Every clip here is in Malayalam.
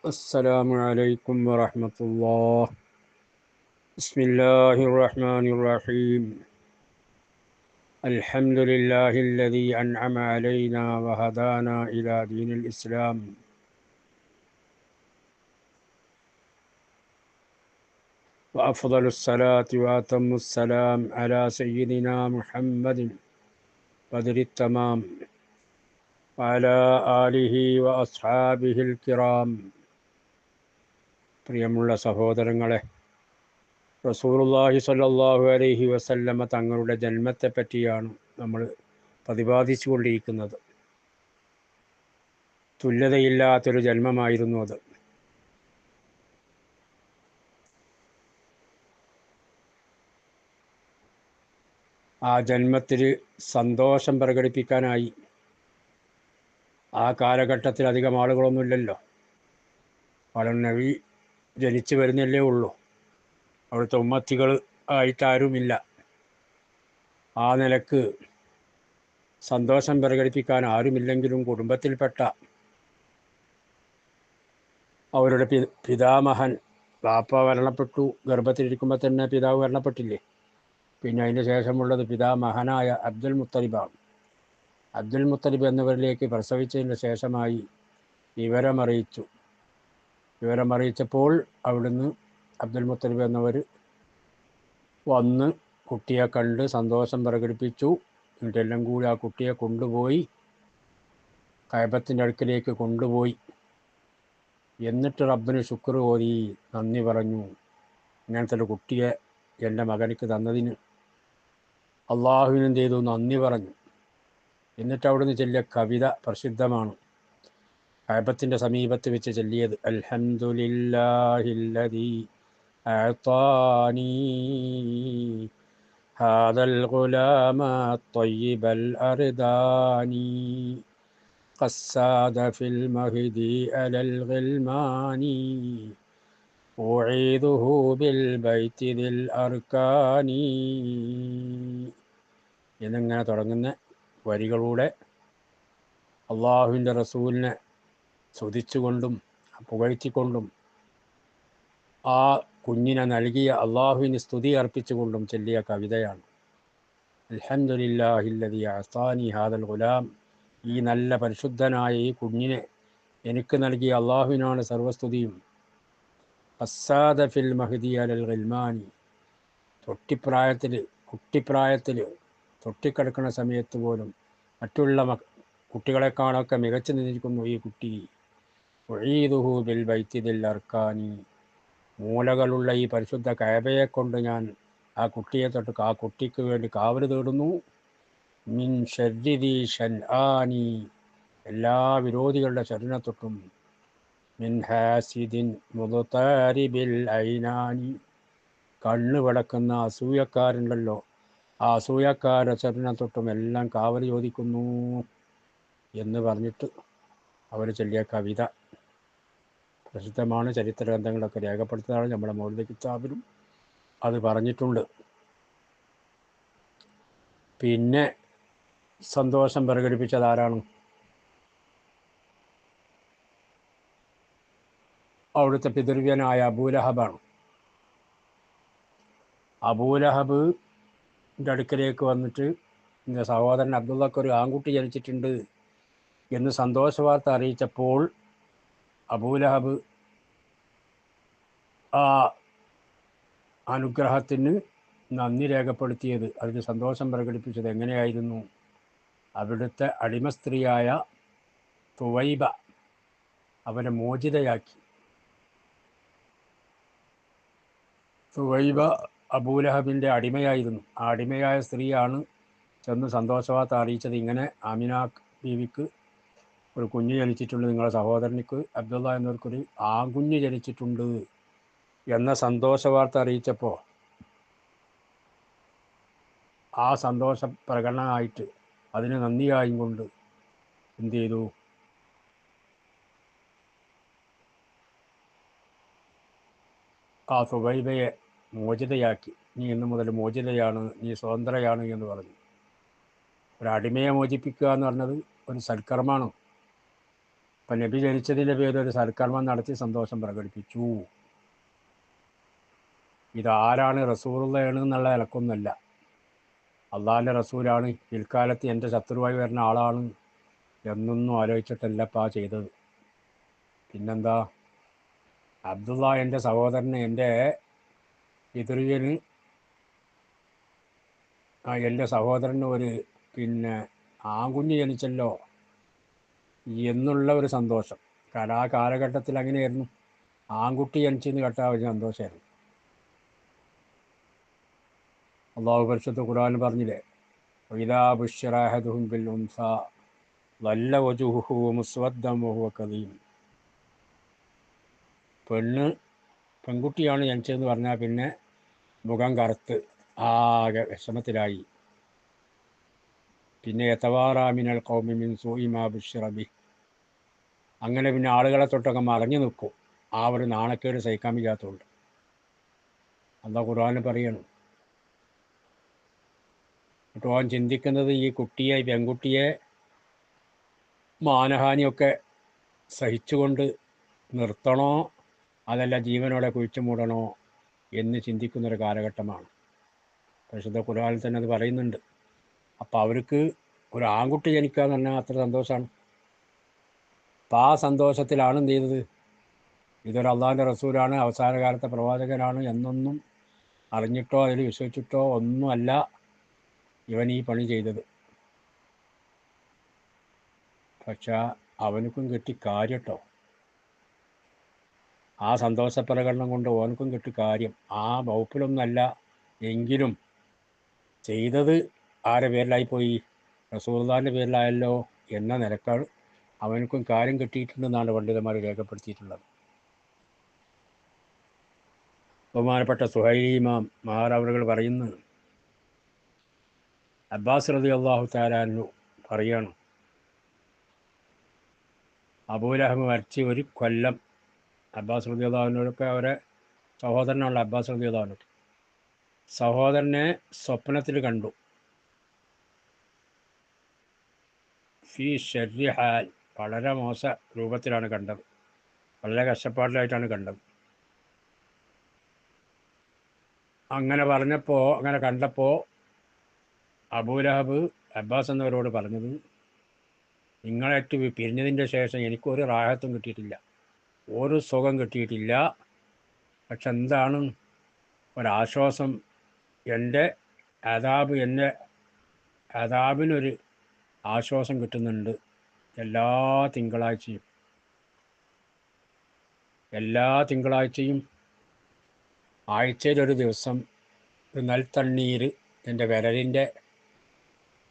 السلام عليكم ورحمة الله. بسم الله الرحمن الرحيم. الحمد لله الذي أنعم علينا وهدانا إلى دين الإسلام، وأفضل الصلاة وأتم السلام على سيدنا محمد بدر التمام وعلى آله وأصحابه الكرام. പ്രിയമുള്ള സഹോദരങ്ങളെ, റസൂലുള്ളാഹി സ്വല്ലല്ലാഹു അലൈഹി വസല്ലമ തങ്ങളുടെ ജന്മത്തെ പറ്റിയാണ് നമ്മൾ പ്രതിപാദിച്ചു കൊണ്ടിരിക്കുന്നത്. തുല്യതയില്ലാത്തൊരു ജന്മമായിരുന്നു അത്. ആ ജന്മത്തിൽ സന്തോഷം പ്രകടിപ്പിക്കാനായി ആ കാലഘട്ടത്തിൽ അധികം ആളുകളൊന്നുമില്ലല്ലോ. വളരെ നബി ജനിച്ചു വരുന്നല്ലേ ഉള്ളൂ. അവിടുത്തെ ഉമ്മത്തികൾ ആയിട്ടാരുമില്ല. ആ നിലക്ക് സന്തോഷം പ്രകടിപ്പിക്കാൻ ആരുമില്ലെങ്കിലും കുടുംബത്തിൽപ്പെട്ട അവരുടെ പിതാമഹൻ ബാപ്പ മരണപ്പെട്ടു. ഗർഭത്തിലിരിക്കുമ്പോൾ തന്നെ പിതാവ് മരണപ്പെട്ടില്ലേ. പിന്നെ അതിന് ശേഷമുള്ളത് പിതാമഹനായ അബ്ദുൽ മുത്തലിബാണ്. അബ്ദുൽ മുത്തലിബ് എന്നിവരിലേക്ക് പ്രസവിച്ചതിന് ശേഷമായി വിവരമറിയിച്ചപ്പോൾ അവിടുന്ന് അബ്ദുൽ മുത്തലിബ് എന്നവർ വന്ന് കുട്ടിയെ കണ്ട് സന്തോഷം പ്രകടിപ്പിച്ചു. എന്നിട്ടെല്ലാം കൂടി ആ കുട്ടിയെ കൊണ്ടുപോയി കഅബത്തിൻ്റെ അടുക്കിലേക്ക് കൊണ്ടുപോയി. എന്നിട്ട് റബ്ബിന് ശുക്ർ ഓതി നന്ദി പറഞ്ഞു. ഇങ്ങനത്തെ ഒരു കുട്ടിയെ എൻ്റെ മകനിക്ക് തന്നതിന് അള്ളാഹുവിന് എന്ത് ചെയ്തു? നന്ദി പറഞ്ഞു. എന്നിട്ട് അവിടുന്ന് ചൊല്ലിയ കവിത പ്രസിദ്ധമാണ്. കഅബത്തിൻ്റെ സമീപത്ത് വെച്ച് ചൊല്ലിയത് അൽഹംദുലില്ലാഹില്ലദീ അഅതാനീ ഹാദൽ ഗുലാമ ത്വയ്യിബൽ അർദാനി ഖസ്സാദ ഫിൽ മഹ്ദി അലൽ ഗിൽമാനി ഉഈദുഹു ബിൽ ബൈത്തി ദിൽ അർക്കാനി എന്നിങ്ങനെ തുടങ്ങുന്ന വരികളൂടെ അള്ളാഹുവിൻ്റെ റസൂലിനെ സ്തുതിച്ചുകൊണ്ടും പുകഴ്ത്തിക്കൊണ്ടും ആ കുഞ്ഞിനെ നൽകിയ അള്ളാഹുവിന് സ്തുതി അർപ്പിച്ചുകൊണ്ടും ചൊല്ലിയ കവിതയാണ്. അൽഹംദുലില്ലാഹില്ലദീ അഅതാനി ഹാദൽ ഗുലാം. ഈ നല്ല പരിശുദ്ധനായ ഈ കുഞ്ഞിനെ എനിക്ക് നൽകിയ അള്ളാഹുവിനാണ് സർവസ്തുതിയും. ഖസ്സാദ ഫിൽ മഹ്ദി അലൽ ഗിൽമാനി. കുട്ടിപ്രായത്തിൽ തൊട്ടിക്കിടക്കുന്ന സമയത്ത് പോലും മറ്റുള്ള കുട്ടികളെക്കാളൊക്കെ മികച്ചു നിന്നിരിക്കുന്നു ഈ കുട്ടി. ഉഈദുഹു ബിൽ ബൈത്തി ദിൽ അർക്കാനി. മൂലകളുള്ള ഈ പരിശുദ്ധ കഅബയെ കൊണ്ട് ഞാൻ ആ കുട്ടിക്ക് വേണ്ടി കാവൽ തേടുന്നു. മിൻ ശർരി ദീ ശൻആനി. എല്ലാ വിരോധികളുടെ ശരണ തൊട്ടും. മിൻ ഹാസിദിൻ മുദ്താരിബിൽ ഐനാനി. കണ്ണ് വിളക്കുന്ന അസൂയക്കാരുണ്ടല്ലോ, ആ അസൂയക്കാരുടെ ശരണ തൊട്ടും എല്ലാം കാവൽ ചോദിക്കുന്നു എന്ന് പറഞ്ഞിട്ട് അവർ ചൊല്ലിയ കവിത പ്രസിദ്ധമാണ്. ചരിത്ര ഗ്രന്ഥങ്ങളൊക്കെ രേഖപ്പെടുത്തുന്നതാണ്. നമ്മുടെ മൗലിദ് കിതാബിലും അത് പറഞ്ഞിട്ടുണ്ട്. പിന്നെ സന്തോഷം പ്രകടിപ്പിച്ചത് ആരാണ്? അവിടുത്തെ പിതൃവ്യനായ അബൂലഹബാണ്. അബൂലഹബിൻ്റെ അടുക്കലേക്ക് വന്നിട്ട് എൻ്റെ സഹോദരൻ അബ്ദുള്ളക്ക് ഒരു ആൺകുട്ടി ജനിച്ചിട്ടുണ്ട് എന്ന് സന്തോഷ വാർത്ത അറിയിച്ചപ്പോൾ അബൂലഹബ് ആ അനുഗ്രഹത്തിന് നന്ദി രേഖപ്പെടുത്തിയത്, അതിന് സന്തോഷം പ്രകടിപ്പിച്ചത് എങ്ങനെയായിരുന്നു? അവിടുത്തെ അടിമ സ്ത്രീയായ തുവൈബ അവരെ മോചിതയാക്കി. തുവൈബ അബൂലഹബിൻ്റെ അടിമയായിരുന്നു. ആ അടിമയായ സ്ത്രീയാണ് ചെന്ന് സന്തോഷവാർത്ത അറിയിച്ചത്. ഇങ്ങനെ ആമിന ബീവിക്ക് ഒരു കുഞ്ഞ് ജനിച്ചിട്ടുണ്ട്, നിങ്ങളുടെ സഹോദരനിക്ക് അബ്ദുള്ള എന്നവർക്കൊരു ആൺകുഞ്ഞ് ജനിച്ചിട്ടുണ്ട് എന്ന സന്തോഷ വാർത്ത അറിയിച്ചപ്പോൾ ആ സന്തോഷ പ്രകടനമായിട്ട് അതിന് നന്ദിയായും കൊണ്ട് എന്ത് ചെയ്തു? ആ സുബൈബയെ മോചിതയാക്കി. നീ ഇന്നു മുതൽ മോചിതയാണ്, നീ സ്വതന്ത്രയാണ് എന്ന് പറഞ്ഞു. ഒരു അടിമയെ മോചിപ്പിക്കുക എന്ന് പറഞ്ഞത് ഒരു സൽക്കർമ്മമാണ്. അപ്പം നബി ജനിച്ചതിൻ്റെ പേരിൽ ഒരു സൽക്കർമ്മം നടത്തി സന്തോഷം പ്രകടിപ്പിച്ചു. ഇതാരാണ്? റസൂലുള്ളയാണ് എന്നുള്ള നിലക്കൊന്നുമല്ല. അള്ളാഹിൻ്റെ റസൂലാണ്, പിൽക്കാലത്ത് എൻ്റെ ശത്രുവായി വരുന്ന ആളാണ് എന്നൊന്നും ആലോചിച്ചിട്ടല്ലപ്പാ ചെയ്തത്. പിന്നെന്താ? അബ്ദുള്ള എൻ്റെ സഹോദരന്, എൻ്റെ പിതൃവിന്, എൻ്റെ സഹോദരന് ഒരു ആൺകുഞ്ഞ് ജനിച്ചല്ലോ എന്നുള്ള ഒരു സന്തോഷം. കാരണം ആ കാലഘട്ടത്തിൽ അങ്ങനെയായിരുന്നു. ആൺകുട്ടി ജനിച്ചെന്ന് കേട്ടാൽ ഒരു സന്തോഷമായിരുന്നു. അള്ളാഹു പരിശുദ്ധ ഖുർആൻ പറഞ്ഞില്ലേ, ഇദാ ബുശ്ശിറ അഹദുഹും ബിൽ ഉൻസാ ളല്ല വജ്ഹുഹു മുസ്വദ്ദൻ വഹുവ കദീം. പെൺകുട്ടിയാണ് ജനിച്ചതെന്ന് പറഞ്ഞാൽ പിന്നെ മുഖം കറുത്ത് ആകെ വിഷമത്തിലായി. പിന്നെ യതവാറാ മിനൽ ഖൗമി മിൻ സൂഇ മാ ബുശ്ശിറ ബിഹി. അങ്ങനെ പിന്നെ ആളുകളെ തൊട്ടൊക്കെ മറഞ്ഞു നിൽക്കും, ആ ഒരു നാണക്കേട് സഹിക്കാൻ വയ്യാത്തതുകൊണ്ട്. അള്ളാഹു ഖുർആനിൽ പറയണം. എന്നിട്ട് അവൻ ചിന്തിക്കുന്നത് ഈ പെൺകുട്ടിയെ മാനഹാനിയൊക്കെ സഹിച്ചുകൊണ്ട് നിർത്തണോ അതല്ല ജീവനോടെ കുഴിച്ചു മൂടണോ എന്ന് ചിന്തിക്കുന്നൊരു കാലഘട്ടമാണ്. പരിശുദ്ധ ഖുർആനിൽ തന്നെ അത് പറയുന്നുണ്ട്. അപ്പോൾ അവർക്ക് ഒരു ആൺകുട്ടി ജനിക്കുക എന്ന് പറഞ്ഞാൽ അത്ര സന്തോഷമാണ്. അപ്പോൾ ആ സന്തോഷത്തിലാണ് എന്ത് ചെയ്തത്? ഇതൊരു അള്ളാഹിൻ്റെ റസൂലാണ്, അവസാന കാലത്തെ പ്രവാചകനാണ് എന്നൊന്നും അറിഞ്ഞിട്ടോ അതിൽ വിശ്വസിച്ചിട്ടോ ഒന്നുമല്ല ഇവൻ ഈ പണി ചെയ്തത്. പക്ഷെ അവനക്കും കിട്ടി കാര്യം കേട്ടോ. ആ സന്തോഷപ്രകടനം കൊണ്ട് ഓനക്കും കിട്ടി കാര്യം. ആ വകുപ്പിലൊന്നല്ല എങ്കിലും ചെയ്തത് ആരുടെ പേരിലായിപ്പോയി? റസൂലുള്ളാഹിൻ്റെ പേരിലായല്ലോ എന്ന നിലക്കാൾ അവനക്കും കാര്യം കിട്ടിയിട്ടുണ്ടെന്നാണ് പണ്ഡിതന്മാർ രേഖപ്പെടുത്തിയിട്ടുള്ളത്. ബഹുമാനപ്പെട്ട സുഹൈലി ഇമാം മഹാനവറുകൾ പറയുന്നു, അബ്ബാസ് റളിയല്ലാഹു തആല അൻഹു പറയാണ്, അബൂലഹബ് മരിച്ച് ഒരു കൊല്ലം അബ്ബാസ് റളിയല്ലാഹു അൻഹുവിനൊക്കെ അവരെ സഹോദരനുള്ള അബ്ബാസ് റളിയല്ലാഹു അൻഹു സഹോദരനെ സ്വപ്നത്തിൽ കണ്ടു. ഫി ശർരി ഹാൽ, വളരെ മോശ രൂപത്തിലാണ് കണ്ടത്, വളരെ കഷ്ടപ്പാടിലായിട്ടാണ് കണ്ടത്. അങ്ങനെ കണ്ടപ്പോൾ അബൂലഹബ് അബ്ബാസ് എന്നവരോട് പറഞ്ഞത്, നിങ്ങളേറ്റ് പിരിഞ്ഞതിൻ്റെ ശേഷം എനിക്കൊരു റാഹത്തും കിട്ടിയിട്ടില്ല, ഒരു സുഖം കിട്ടിയിട്ടില്ല. പക്ഷെ എന്താണ് ഒരാശ്വാസം? എൻ്റെ അദാബിനൊരു ആശ്വാസം കിട്ടുന്നുണ്ട്. എല്ലാ തിങ്കളാഴ്ചയും ആഴ്ചയിലൊരു ദിവസം നൽത്തണ്ണീര് എൻ്റെ വിരലിൻ്റെ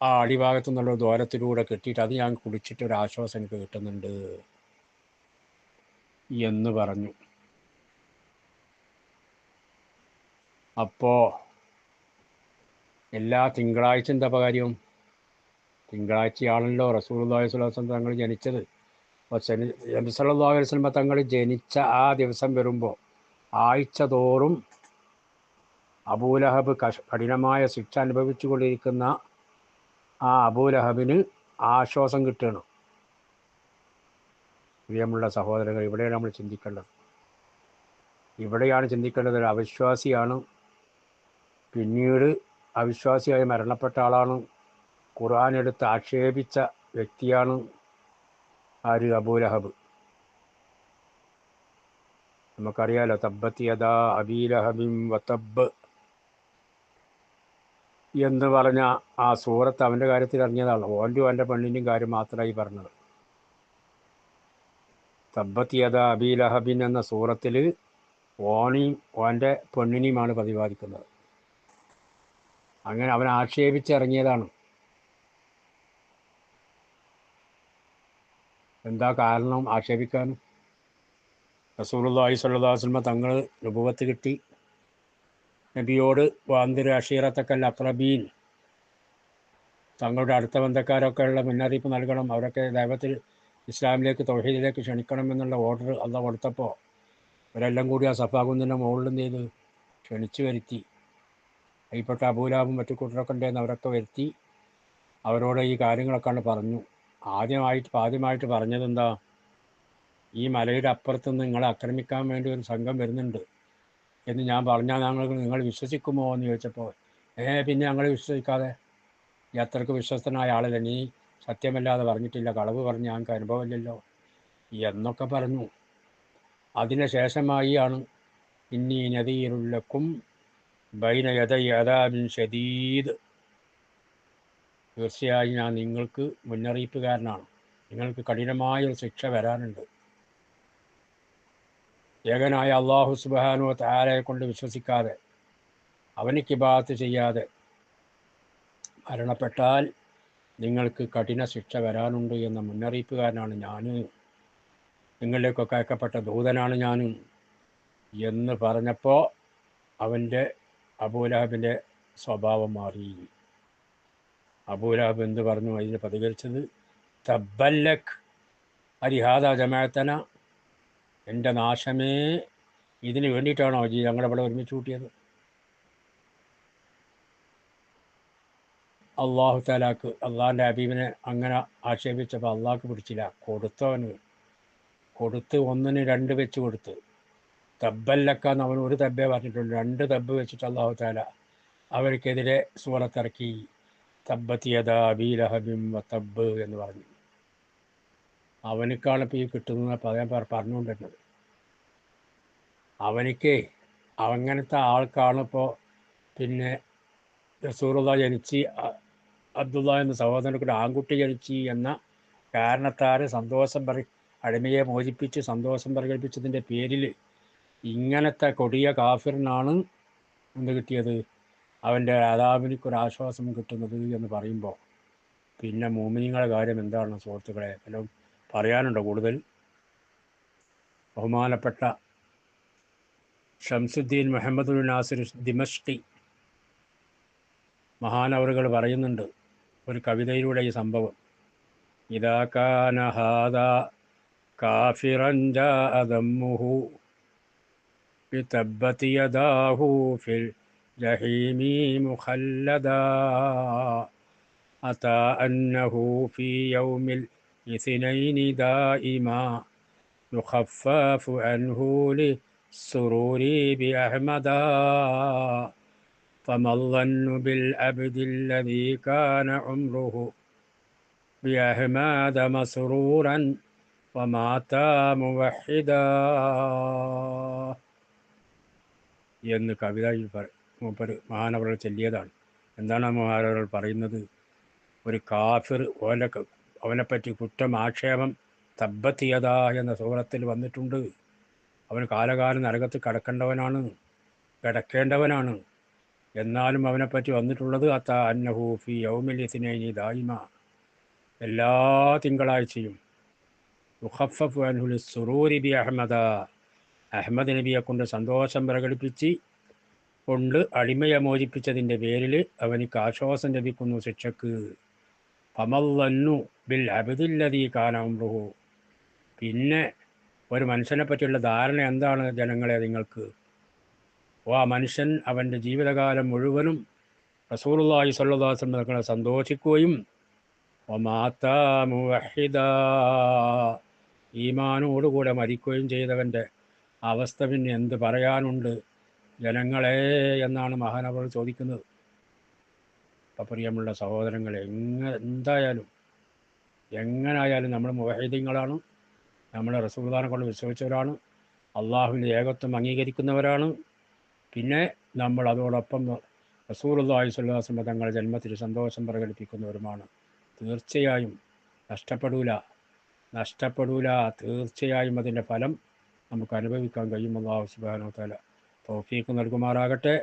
ആ അടിഭാഗത്തു നിന്നുള്ള ദ്വാരത്തിലൂടെ കെട്ടിയിട്ട് അത് ഞാൻ കുടിച്ചിട്ടൊരാശ്വാസം എനിക്ക് കിട്ടുന്നുണ്ട് എന്ന് പറഞ്ഞു. അപ്പോൾ എല്ലാ തിങ്കളാഴ്ച എന്താ കാര്യം? തിങ്കളാഴ്ചയാണല്ലോ റസൂലുള്ളാഹി സ്വല്ലല്ലാഹു അലൈഹി വസല്ലം തങ്ങൾ ജനിച്ചത്. അപ്പോൾ നബി സല്ലല്ലാഹു അലൈഹി വസല്ലം തങ്ങൾ ജനിച്ച ആ ദിവസം വരുമ്പോൾ ആഴ്ച തോറും അബൂലഹബ് കഠിനമായ ശിക്ഷ അനുഭവിച്ചു കൊണ്ടിരിക്കുന്ന ആ അബൂലഹബിന് ആശ്വാസം കിട്ടണം. പ്രിയമുള്ള സഹോദരങ്ങൾ, ഇവിടെയാണ് നമ്മൾ ചിന്തിക്കേണ്ടത്. ഒരു അവിശ്വാസിയാണ്, പിന്നീട് അവിശ്വാസിയായി മരണപ്പെട്ട ആളാണ്, ഖുർആൻ എടുത്ത് ആക്ഷേപിച്ച വ്യക്തിയാണ് ആര്? അബൂലഹബ്. നമുക്കറിയാലോ, തബ്ബത് യദാ അബീ ലഹബിൻ വതബ്ബ് എന്ന് പറഞ്ഞ ആ സൂറത്ത് അവൻ്റെ കാര്യത്തിൽ ഇറങ്ങിയതാണ്. ഓൻ്റെ പെണ്ണിൻ്റെയും കാര്യം മാത്രമായി പറഞ്ഞത്. തബ്ബത് യദാ അബീ ലഹബിൻ എന്ന സൂറത്തിൽ ഓനെയും ഓൻ്റെ പെണ്ണിനെയുമാണ് പ്രതിപാദിക്കുന്നത്. അങ്ങനെ അവൻ ആക്ഷേപിച്ചിറങ്ങിയതാണ്. എന്താ കാരണം ആക്ഷേപിക്കാൻ? റസൂലുള്ളാഹി സ്വല്ലല്ലാഹു അലൈഹി വസല്ലം തങ്ങൾ നുബുവത്ത് കിട്ടി. നബിയോട് വാന്തിർ അഷീറത്തക്കൽ അഖ്റബീൻ, തങ്ങളുടെ അടുത്ത ബന്ധക്കാരൊക്കെ ഉള്ള മുന്നറിയിപ്പ് നൽകണം, അവരൊക്കെ ദൈവത്തിൽ ഇസ്ലാമിലേക്ക് തൗഹീദിലേക്ക് ക്ഷണിക്കണം എന്നുള്ള ഓർഡർ അള്ളാഹു കൊടുത്തപ്പോൾ അവരെല്ലാം കൂടി ആ സഫാ കുന്നിൻ്റെ മുകളിൽ എന്ത് ചെയ്ത് ക്ഷണിച്ചു വരുത്തി. അതിൽപ്പെട്ട അബൂലഹബും മറ്റു കൂട്ടരൊക്കെ ഉണ്ടായിരുന്നു, അവരൊക്കെ വരുത്തി അവരോട് ഈ കാര്യങ്ങളൊക്കെയാണ് പറഞ്ഞു. ആദ്യമായിട്ട് പറഞ്ഞത് എന്താ? ഈ മലയുടെ അപ്പുറത്തുനിന്ന് നിങ്ങളെ ആക്രമിക്കാൻ വേണ്ടി ഒരു സംഘം വരുന്നുണ്ട് എന്ന് ഞാൻ പറഞ്ഞാൽ നിങ്ങൾ വിശ്വസിക്കുമോ എന്ന് ചോദിച്ചപ്പോൾ, പിന്നെ ഞങ്ങൾ വിശ്വസിക്കാതെ, ഈ അത്രയ്ക്ക് വിശ്വസ്തനായ ആളല്ലേ, നീ സത്യമല്ലാതെ പറഞ്ഞിട്ടില്ല, കളവ് പറഞ്ഞ് ഞങ്ങൾക്ക് അനുഭവമില്ലല്ലോ എന്നൊക്കെ പറഞ്ഞു. അതിന് ശേഷമായി ആണ് ഇന്നി നദീറുല്ലക്കും ബൈന യദൈ അദാബിൻ ഷദീദ്, തീർച്ചയായും ഞാൻ നിങ്ങൾക്ക് മുന്നറിയിപ്പുകാരനാണ്, നിങ്ങൾക്ക് കഠിനമായൊരു ശിക്ഷ വരാനുണ്ട്. ഏകനായ അള്ളാഹു സുബ്ഹാനഹു വ തആലയെ കൊണ്ട് വിശ്വസിക്കാതെ അവനിക്ക് ഇബാദത്ത് ചെയ്യാതെ മരണപ്പെട്ടാൽ നിങ്ങൾക്ക് കഠിന ശിക്ഷ വരാനുണ്ട് എന്ന മുന്നറിയിപ്പുകാരനാണ് ഞാൻ, നിങ്ങളിലേക്കൊക്കെ അയക്കപ്പെട്ട ദൂതനാണ് ഞാനും എന്ന് പറഞ്ഞപ്പോൾ അവൻ്റെ അബൂലഹബിൻ്റെ സ്വഭാവം മാറി. അബൂലഹബ് എന്ത് പറഞ്ഞു? അതിന് പ്രതികരിച്ചത്, തബ്ബല്ലക് അരിഹാദ ജമാഅത്തന, എൻ്റെ നാശമേ, ഇതിന് വേണ്ടിയിട്ടാണോ ഞങ്ങളുടെ ഇവിടെ ഒരുമിച്ച് കൂട്ടിയത്? അള്ളാഹു താലാക്ക് അള്ളാഹിൻ്റെ ഹബീബിനെ അങ്ങനെ ആക്ഷേപിച്ചപ്പോൾ അള്ളാഹ്ക്ക് പിടിച്ചില്ല, കൊടുത്തവന് കൊടുത്ത്, ഒന്നിന് രണ്ട് വെച്ച് കൊടുത്ത്. തബ്ബല്ലക്കാന്ന് അവൻ ഒരു തബ്ബേ പറഞ്ഞിട്ടുള്ളൂ, രണ്ട് തബ്ബ് വെച്ചിട്ട് അള്ളാഹു താല അവർക്കെതിരെ സൂറത്തിറക്കി, തബ്ബത് യദാ അബീ ലഹബിൻ വ തബ്ബ് എന്ന് പറഞ്ഞു. അവനക്കാണ് ഇപ്പോൾ ഈ കിട്ടുന്നത് പറയാൻ പറഞ്ഞുകൊണ്ടിരുന്നത്. അങ്ങനത്തെ ആൾക്കാണ് ഇപ്പോൾ പിന്നെ റസൂലുള്ളാ ജനിച്ച് അബ്ദുള്ള എന്ന സഹോദരനെ കൂടെ ആൺകുട്ടി ജനിച്ച് എന്ന കാരണത്താൽ അടിമയെ മോചിപ്പിച്ച് സന്തോഷം പ്രകടിപ്പിച്ചതിൻ്റെ പേരിൽ ഇങ്ങനത്തെ കൊടിയ കാഫിറിനാണ് എന്ത് കിട്ടിയത്, അവൻ്റെ അദാബിനൊരാശ്വാസം കിട്ടുന്നത് എന്ന് പറയുമ്പോൾ പിന്നെ മുഅ്മിനീങ്ങളുടെ കാര്യം എന്താണ് സുഹൃത്തുക്കളെ? വല്ലതും പറയാനുണ്ടോ കൂടുതൽ? ബഹുമാനപ്പെട്ട ഷംസുദ്ദീൻ മുഹമ്മദുൽ നാസിർ ദിമഷ്കി മഹാനവറുകൾ പറയുന്നുണ്ട് ഒരു കവിതയിലൂടെ ഈ സംഭവം. ഇദാ കാന ഹാദാ കാഫിറൻ ജാഅ ദമ്മുഹു ബിതബ്ബതി യദാഹു ഫിൽ ജഹീമി മുഖല്ലദാ അതാ അന്നഹു ഫീ യൗമിൽ ഇസ്നൈനി ദായിമാ യുഖഫഫു അൻഹു ലിസ്സുറൂരി ബിഅഹ്മദാ فما الظن بالعبد الذي كان عمره بأحمد مسرورا ومات موحدا എന്ന് കവിതയിൽ മൂപ്പർ മഹാനവറുകൾ ചൊല്ലിയതാണ്. എന്താണ് മഹാനവറുകൾ പറയുന്നത്? ഒരു കാഫിർ അവനെപ്പറ്റി കുറ്റം ആക്ഷേപം തബ്ബത്തിയത എന്ന സൂറത്തിൽ വന്നിട്ടുണ്ട്. അവൻ കാലകാലം നരകത്ത് കിടക്കേണ്ടവനാണ്. എന്നാലും അവനെപ്പറ്റി വന്നിട്ടുള്ളത് അത്താ അന്നഹു ഫി യൗമിൽ ഇസ്നൈനി ദായിമ, എല്ലാ തിങ്കളാഴ്ചയും യുഖഫഫു അൻഹു ലിസ്സുറൂരി ബി അഹ്മദ, അഹ്മദ് നബിയെ കൊണ്ട് സന്തോഷം പ്രകടിപ്പിച്ച് കൊണ്ട് അടിമയെ മോചിപ്പിച്ചതിൻ്റെ പേരിൽ അവനിക്ക് ആശ്വാസം ലഭിക്കുന്നു ശിക്ഷക്ക്. ഫമല്ലന്നു ബിൽ അബ്ദില്ലദീ കാന ഉംറുഹു, പിന്നെ ഒരു മനുഷ്യനെ പറ്റിയുള്ള ധാരണ എന്താണ് ജനങ്ങളെ നിങ്ങൾക്ക്? ആ മനുഷ്യൻ അവൻ്റെ ജീവിതകാലം മുഴുവനും റസൂലുള്ളാഹി സ്വല്ലല്ലാഹു അലൈഹി വസല്ലം തങ്ങളെ സന്തോഷിക്കുകയും വമാത മുവഹിദാ, ഈമാനോടുകൂടെ മരിക്കുകയും ചെയ്തവൻ്റെ അവസ്ഥ പിന്നെ എന്ത് പറയാനുണ്ട് ജനങ്ങളെ എന്നാണ് മഹാനവറുകൾ ചോദിക്കുന്നത്. അപ്പം പ്രിയമുള്ള സഹോദരങ്ങളെ, എങ്ങനായാലും നമ്മൾ മുവഹിദീങ്ങളാണ്, നമ്മൾ റസൂലുള്ളാഹിനെ കൊണ്ട് വിശ്വസിച്ചവരാണ്, അള്ളാഹുവിൻ്റെ ഏകത്വം അംഗീകരിക്കുന്നവരാണ്. പിന്നെ നമ്മൾ അതോടൊപ്പം റസൂലുള്ളാഹി സ്വല്ലല്ലാഹു അലൈഹി വസല്ലം തങ്ങളുടെ ജന്മത്തിൽ സന്തോഷം പ്രകടിപ്പിക്കുന്നവരുമാണ്. തീർച്ചയായും നഷ്ടപ്പെടൂല. തീർച്ചയായും അതിൻ്റെ ഫലം നമുക്ക് അനുഭവിക്കാൻ കഴിയും. അല്ലാഹു സുബ്ഹാനഹു വ തആല തൗഫീഖ് നൽകുമാറാകട്ടെ.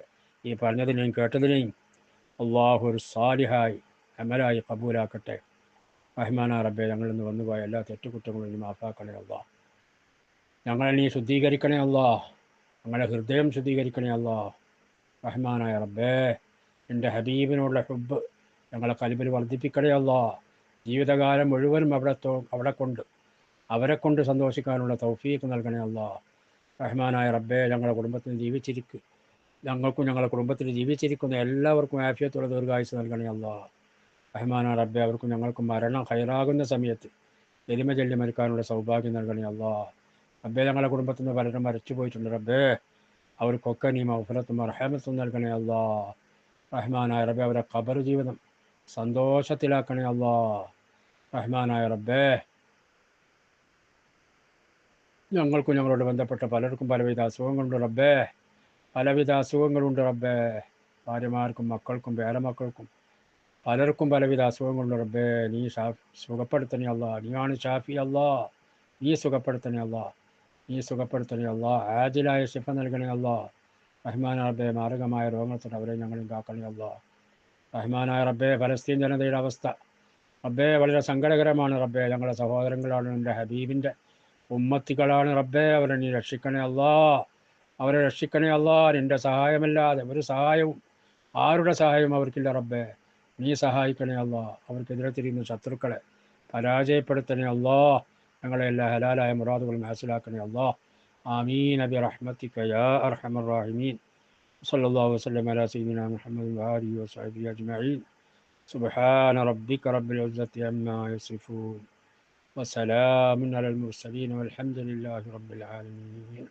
ഈ പറഞ്ഞതിനെയും കേട്ടതിനെയും അള്ളാഹു ഒരു സാലിഹായി അമലായി കബൂലാക്കട്ടെ. റഹ്മാനാ റബ്ബേ, ഞങ്ങളിൽ നിന്ന് വന്നുപോയ എല്ലാ തെറ്റുകുറ്റങ്ങളും നീ മാഫാക്കണേ അല്ലാഹ്. ഞങ്ങളെ നീ ശുദ്ധീകരിക്കണേ അല്ലാഹ്. ഞങ്ങളുടെ ഹൃദയം ശുദ്ധീകരിക്കണേ അല്ലാഹ്. റഹ്മാനായ റബ്ബേ, എൻ്റെ ഹബീബിനുള്ള ഹുബ്ബ് ഞങ്ങളെ ഖൽബിൽ വർദ്ധിപ്പിക്കണേ അല്ലാഹ്. ജീവിതകാലം മുഴുവനും അവരെ കൊണ്ട് സന്തോഷിക്കാനുള്ള തൗഫീഖ് നൽകണേ അല്ലാഹ്. റഹ്മാനായ റബ്ബേ, ഞങ്ങളുടെ കുടുംബത്തിൽ ജീവിച്ചിരിക്കുന്ന എല്ലാവർക്കും ആഫിയത്തുള്ള ദീർഘായുസ്സ് നൽകണേ അല്ലാഹ്. റഹ്മാനായ റബ്ബേ, അവർക്കും ഞങ്ങൾക്കും മരണം ഹൈറാകുന്ന സമയത്ത് എലിമ ചൊല്ലി മരിക്കാനുള്ള സൗഭാഗ്യം നൽകണേ അല്ലാഹ്. റബ്ബേ ഞങ്ങളുടെ കുടുംബത്തിൽ നിന്ന് പലരും മരിച്ചു പോയിട്ടുണ്ട് റബ്ബേ, അവർക്കൊക്കെ നീ മൗഫറത്തും റഹമത്തും നൽകണേ അല്ലാ. റഹ്മാനായ റബ്ബേ, അവരെ ഖബർ ജീവിതം സന്തോഷത്തിലാക്കണേ അല്ലാ. റഹ്മാനായ റബ്ബേ, ഞങ്ങൾക്കും ഞങ്ങളോട് ബന്ധപ്പെട്ട പലർക്കും പലവിധ അസുഖങ്ങളുണ്ട് റബ്ബേ, പലവിധ അസുഖങ്ങളുണ്ട് റബ്ബേ. ഭാര്യമാർക്കും മക്കൾക്കും പേരമക്കൾക്കും പലർക്കും പലവിധ അസുഖങ്ങളുണ്ട് റബ്ബേ. നീ സുഖപ്പെടുത്തണേ അല്ലാ. നീയാണ് ഷാഫി അല്ലാ. നീ സുഖപ്പെടുത്തണേ അല്ലാ. നീ സുഖപ്പെടുത്തണേ അല്ലാ. ആജിലായ ശിഫ നൽകണേ അല്ലാ. റഹ്മാനായ റബ്ബേ, മാരകമായ രോഗത്തിന് അവരെ ഞങ്ങളും കാക്കണേ അല്ലാ. റഹ്മാനായ റബ്ബേ, ഫലസ്തീൻ ജനതയുടെ അവസ്ഥ റബ്ബേ വളരെ സങ്കടകരമാണ് റബ്ബേ. ഞങ്ങളുടെ സഹോദരങ്ങളാണ്, എൻ്റെ ഹബീബിൻ്റെ ഉമ്മത്തികളാണ് റബ്ബേ. അവരെ നീ രക്ഷിക്കണേ അല്ലാ. അവരെ രക്ഷിക്കണേ അല്ലാ. നിൻ്റെ സഹായമല്ലാതെ ഒരു സഹായവും, ആരുടെ സഹായവും അവർക്കില്ല റബ്ബേ. നീ സഹായിക്കണേ അല്ലാ. അവർക്കെതിരെ തിരിയുന്ന ശത്രുക്കളെ പരാജയപ്പെടുത്തണേ അല്ലാ. ഞങ്ങളെ എല്ലാ ഹലാലായ മുറാദുകളും ഹാസിലാക്കണേ അല്ലാ. ആമീൻ ബി റഹ്മതിക യാ അർഹമർ റഹീമീൻ. സല്ലല്ലാഹു വസല്ലം അലാ സയ്യിദിനാ മുഹമ്മദ് വആലിഹി വസഹ്ബിഹി അജ്മഈൻ. സുബ്ഹാന റബ്ബിക റബ്ബിൽ ഇസ്സത്തി അമ്മാ യസിഫൂൻ വസലാമുൻ അലൽ മുർസലീൻ വൽഹംദുലില്ലാഹി റബ്ബിൽ ആലമീൻ.